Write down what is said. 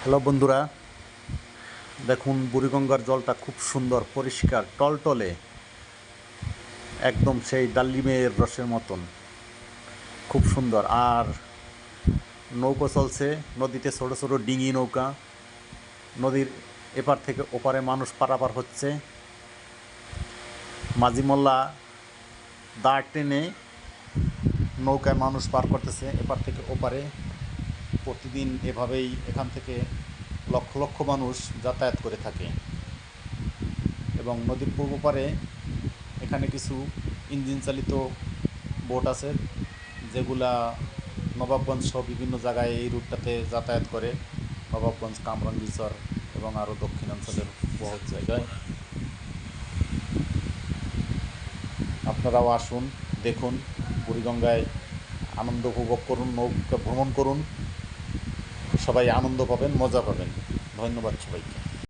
Hello বন্ধুরা, দেখুন বুড়িগঙ্গার জলটা খুব সুন্দর, পরিষ্কার, টলটলে, একদম সেই ডালিমের রসের মতন, খুব সুন্দর। আর নৌকো চলছে নদীতে, ছোট ছোট ডিঙি নৌকা, নদীর এপার থেকে ওপারে মানুষ পারাপার হচ্ছে। মাঝিমল্লা দাঁড় টেনে নৌকায় মানুষ পার করতেছে এপার থেকে ওপারে। প্রতিদিন এভাবেই এখান থেকে লক্ষ লক্ষ মানুষ যাতায়াত করে থাকে। এবং নদীর পূর্ব পারে এখানে কিছু ইঞ্জিন চালিত বোট আছে, যেগুলা নবাবগঞ্জ সহ বিভিন্ন জায়গায় এই রুটটাতে যাতায়াত করে। নবাবগঞ্জ, কামরাঙ্গীরচর এবং আরও দক্ষিণাঞ্চলের বহুত জায়গায়। আপনারাও আসুন, দেখুন, বুড়িগঙ্গায় আনন্দ উপভোগ করুন, নৌকা ভ্রমণ করুন। সবাই আনন্দ পাবেন, মজা পাবেন। ধন্যবাদ সবাইকে।